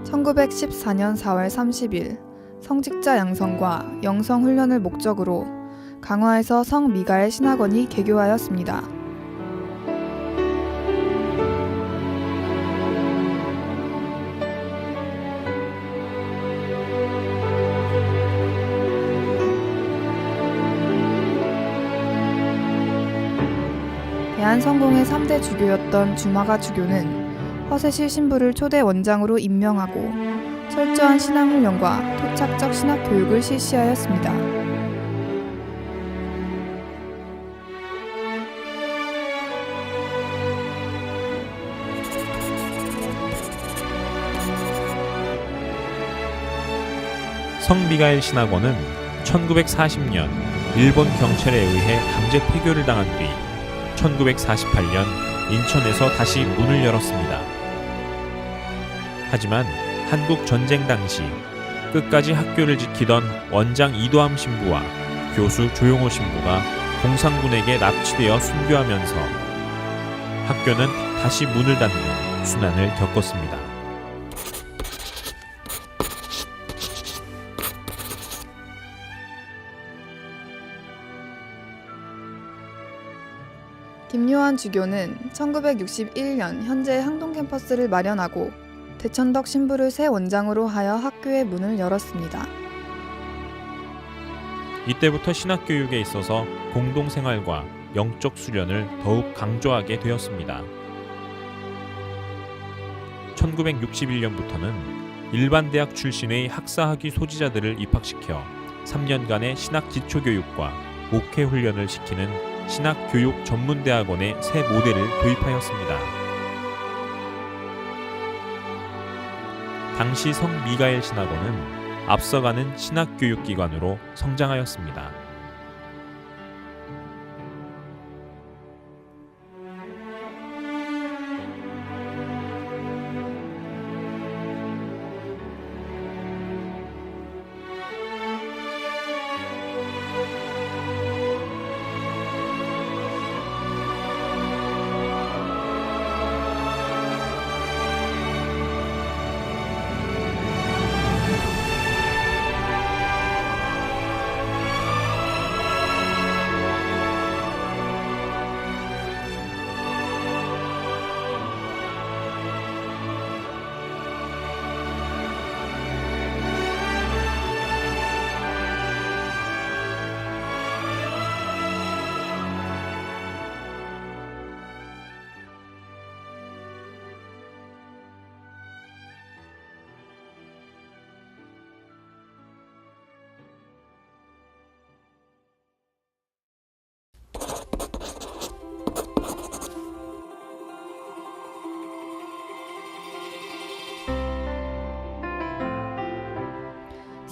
(1914년 4월 30일) 성직자 양성과 영성 훈련을 목적으로 강화에서 성 미가엘 신학원이 개교하였습니다. 대한성공의 3대 주교였던 주마가 주교는 허세실 신부를 초대 원장으로 임명하고 철저한 신앙훈련과 토착적 신학교육을 실시하였습니다. 성 미가엘 신학원은 1940년 일본 경찰에 의해 강제 폐교를 당한 뒤 1948년 인천에서 다시 문을 열었습니다. 하지만 한국 전쟁 당시 끝까지 학교를 지키던 원장 이도함 신부와 교수 조용호 신부가 공산군에게 납치되어 순교하면서 학교는 다시 문을 닫는 순환을 겪었습니다. 김요한 주교는 1961년 현재 항동 캠퍼스를 마련하고 대천덕 신부를 새 원장으로 하여 학교의 문을 열었습니다. 이때부터 신학교육에 있어서 공동생활과 영적 수련을 더욱 강조하게 되었습니다. 1961년부터는 일반 대학 출신의 학사학위 소지자들을 입학시켜 3년간의 신학 기초교육과 목회 훈련을 시키는 신학교육 전문대학원의 새 모델을 도입하였습니다. 당시 성 미가엘 신학원은 앞서가는 신학교육기관으로 성장하였습니다.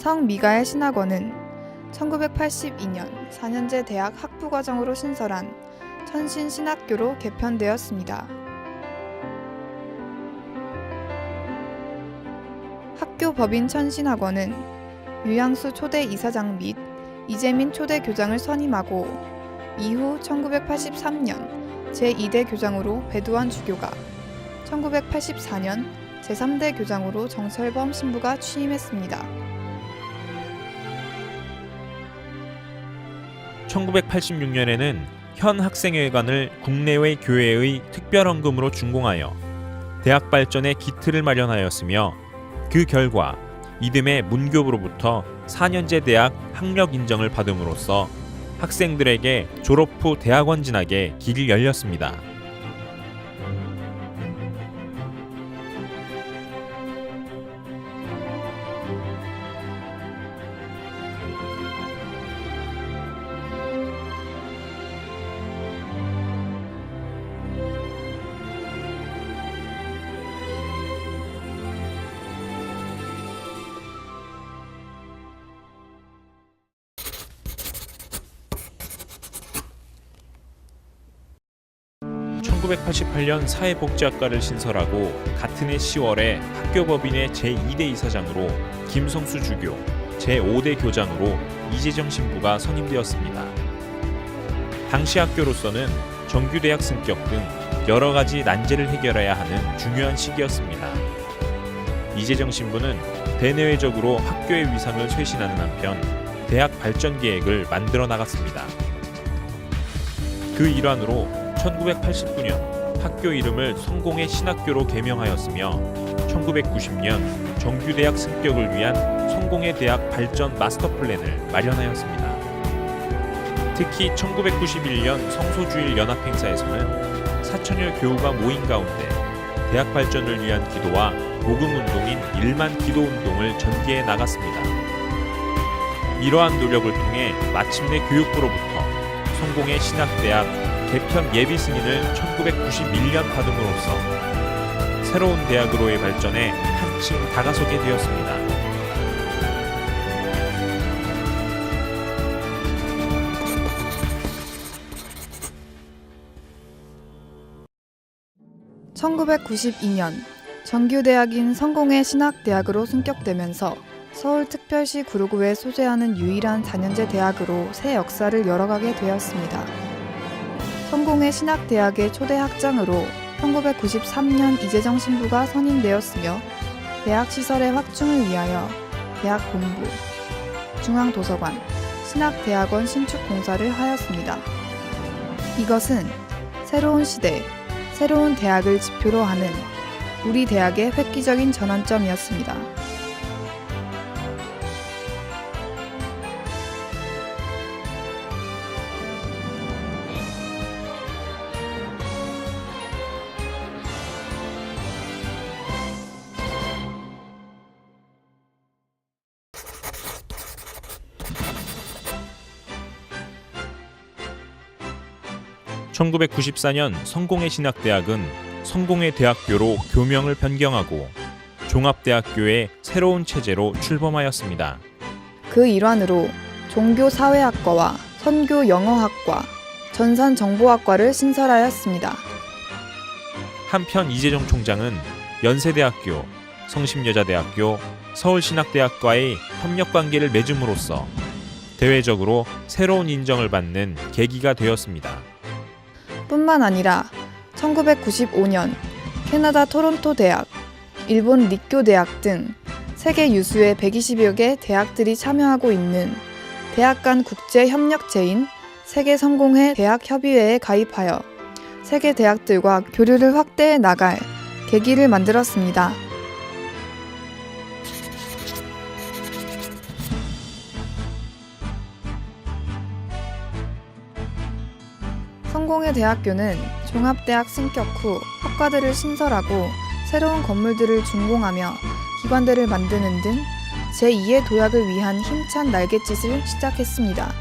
성 미가엘 신학원은 1982년 4년제 대학 학부과정으로 신설한 천신신학교로 개편되었습니다. 학교 법인 천신학원은 유양수 초대 이사장 및 이재민 초대 교장을 선임하고 이후 1983년 제2대 교장으로 배두환 주교가 1984년 제3대 교장으로 정철범 신부가 취임했습니다. 1986년에는 현 학생회관을 국내외 교회의 특별헌금으로 준공하여 대학 발전의 기틀을 마련하였으며 그 결과 이듬해 문교부로부터 4년제 대학 학력 인정을 받음으로써 학생들에게 졸업 후 대학원 진학에 길이 열렸습니다. 1988년 사회복지학과를 신설하고 같은 해 10월에 학교법인의 제2대 이사장으로 김성수 주교, 제5대 교장으로 이재정 신부가 선임되었습니다. 당시 학교로서는 정규대학 승격 등 여러 가지 난제를 해결해야 하는 중요한 시기였습니다. 이재정 신부는 대내외적으로 학교의 위상을 쇄신하는 한편 대학 발전 계획을 만들어 나갔습니다. 그 일환으로 1989년 학교 이름을 성공의 신학교로 개명하였으며 1990년 정규대학 승격을 위한 성공의 대학 발전 마스터 플랜을 마련하였습니다. 특히 1991년 성소주일 연합행사에서는 4,000여 교우가 모인 가운데 대학 발전을 위한 기도와 복음운동인 1만 기도운동을 전개해 나갔습니다. 이러한 노력을 통해 마침내 교육부로부터 성공의 신학대학 개편 예비 승인을 1991년 받음으로써 새로운 대학으로의 발전에 한층 다가서게 되었습니다. (1992년) 정규대학인 성공의 신학대학으로 승격되면서 서울특별시 구로구에 소재하는 유일한 4년제 대학으로 새 역사를 열어가게 되었습니다. 성공의 신학대학의 초대 학장으로 1993년 이재정 신부가 선임되었으며 대학 시설의 확충을 위하여 대학 본부, 중앙도서관, 신학대학원 신축 공사를 하였습니다. 이것은 새로운 시대, 새로운 대학을 지표로 하는 우리 대학의 획기적인 전환점이었습니다. (1994년) 성공의 신학대학은 성공의 대학교로 교명을 변경하고 종합대학교의 새로운 체제로 출범하였습니다. 그 일환으로 종교사회학과와 선교영어학과, 전산정보학과를 신설하였습니다. 한편 이재정 총장은 연세대학교, 성심여자대학교, 서울신학대학과의 협력관계를 맺음으로써 대외적으로 새로운 인정을 받는 계기가 되었습니다. 뿐만 아니라 1995년 캐나다 토론토 대학, 일본 립교 대학 등 세계 유수의 120여 개 대학들이 참여하고 있는 대학 간 국제 협력체인 세계성공회 대학협의회에 가입하여 세계 대학들과 교류를 확대해 나갈 계기를 만들었습니다. 성공의 대학교는 종합대학 승격 후 학과들을 신설하고 새로운 건물들을 준공하며 기관들을 만드는 등 제2의 도약을 위한 힘찬 날갯짓을 시작했습니다.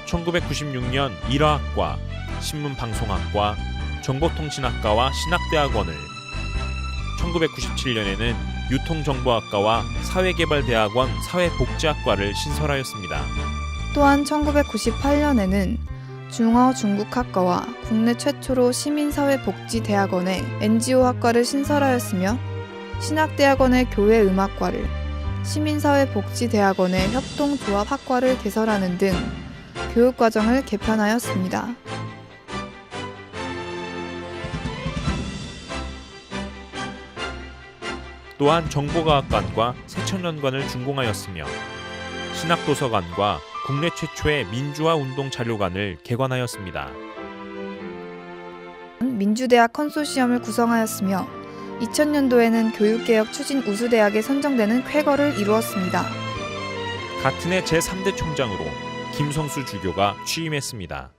1996년 일화학과, 신문방송학과, 정보통신학과와 신학대학원을, 1997년에는 유통정보학과와 사회개발대학원 사회복지학과를 신설하였습니다. 또한 1998년에는 중어중국학과와 국내 최초로 시민사회복지대학원의 NGO학과를 신설하였으며 신학대학원의 교회음악과를, 시민사회복지대학원의 협동조합학과를 개설하는 등 교육과정을 개편하였습니다. 또한 정보과학관과 새천년관을 준공하였으며 신학도서관과 국내 최초의 민주화운동 자료관을 개관하였습니다. 민주대학 컨소시엄을 구성하였으며 2000년도에는 교육개혁 추진 우수대학에 선정되는 쾌거를 이루었습니다. 같은 해 제3대 총장으로 김성수 주교가 취임했습니다.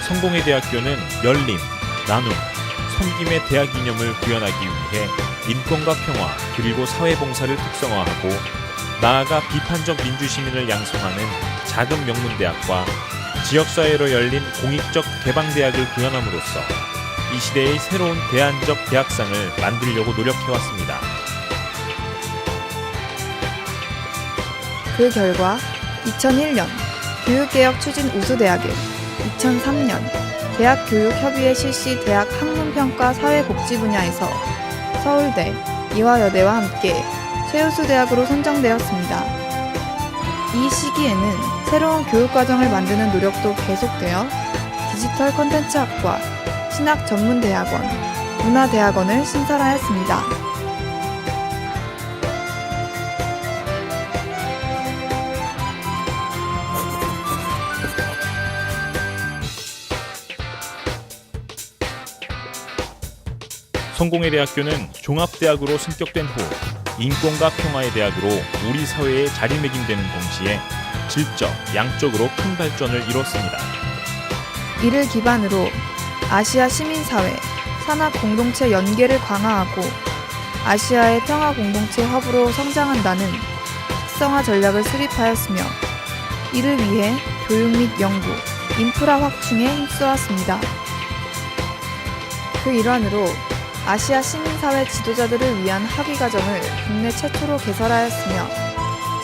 성공의 대학교는 열림, 나눔, 섬김의 대학 이념을 구현하기 위해 인권과 평화 그리고 사회봉사를 특성화하고 나아가 비판적 민주시민을 양성하는 작은 명문대학과 지역사회로 열린 공익적 개방대학을 구현함으로써 이 시대의 새로운 대안적 대학상을 만들려고 노력해왔습니다. 그 결과 2001년 교육개혁 추진 우수대학은 2003년 대학교육협의회 실시 대학 학문평가 사회복지 분야에서 서울대, 이화여대와 함께 최우수 대학으로 선정되었습니다. 이 시기에는 새로운 교육과정을 만드는 노력도 계속되어 디지털 콘텐츠학과, 신학전문대학원, 문화대학원을 신설하였습니다. 성공회 대학교는 종합대학으로 승격된 후 인권과 평화의 대학으로 우리 사회에 자리매김되는 동시에 질적, 양적으로 큰 발전을 이뤘습니다. 이를 기반으로 아시아 시민사회, 산학 공동체 연계를 강화하고 아시아의 평화 공동체 허브로 성장한다는 특성화 전략을 수립하였으며 이를 위해 교육 및 연구, 인프라 확충에 힘써왔습니다. 그 일환으로 아시아 시민사회 지도자들을 위한 학위과정을 국내 최초로 개설하였으며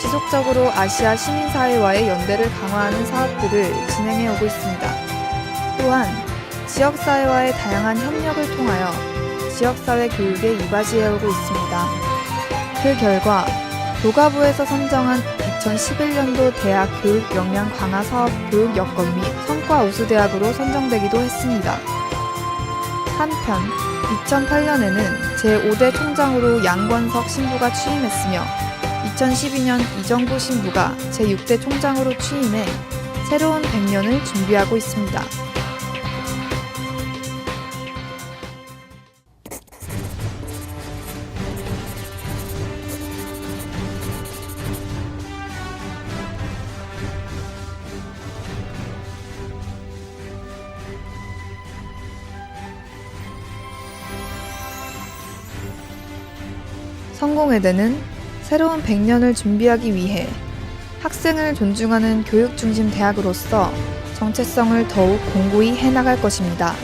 지속적으로 아시아 시민사회와의 연대를 강화하는 사업들을 진행해 오고 있습니다. 또한 지역사회와의 다양한 협력을 통하여 지역사회 교육에 이바지해 오고 있습니다. 그 결과 교과부에서 선정한 2011년도 대학 교육 역량 강화 사업 교육 여건 및 성과 우수대학으로 선정되기도 했습니다. 한편 2008년에는 제5대 총장으로 양권석 신부가 취임했으며 2012년 이정구 신부가 제6대 총장으로 취임해 새로운 100년을 준비하고 있습니다. 성공회대는 새로운 100년을 준비하기 위해 학생을 존중하는 교육 중심 대학으로서 정체성을 더욱 공고히 해나갈 것입니다.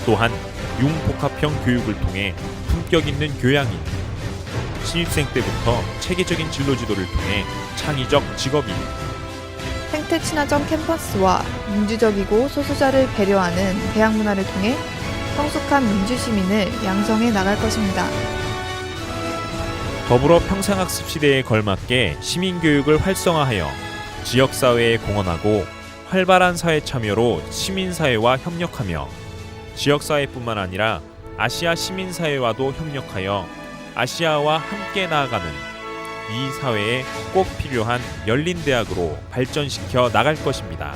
또한 융복합형 교육을 통해 품격 있는 교양인, 신입생 때부터 체계적인 진로 지도를 통해 창의적 직업인, 생태 친화적 캠퍼스와 민주적이고 소수자를 배려하는 대학 문화를 통해 성숙한 민주시민을 양성해 나갈 것입니다. 더불어 평생학습 시대에 걸맞게 시민교육을 활성화하여 지역사회에 공헌하고 활발한 사회 참여로 시민사회와 협력하며 지역사회뿐만 아니라 아시아 시민사회와도 협력하여 아시아와 함께 나아가는 이 사회에 꼭 필요한 열린 대학으로 발전시켜 나갈 것입니다.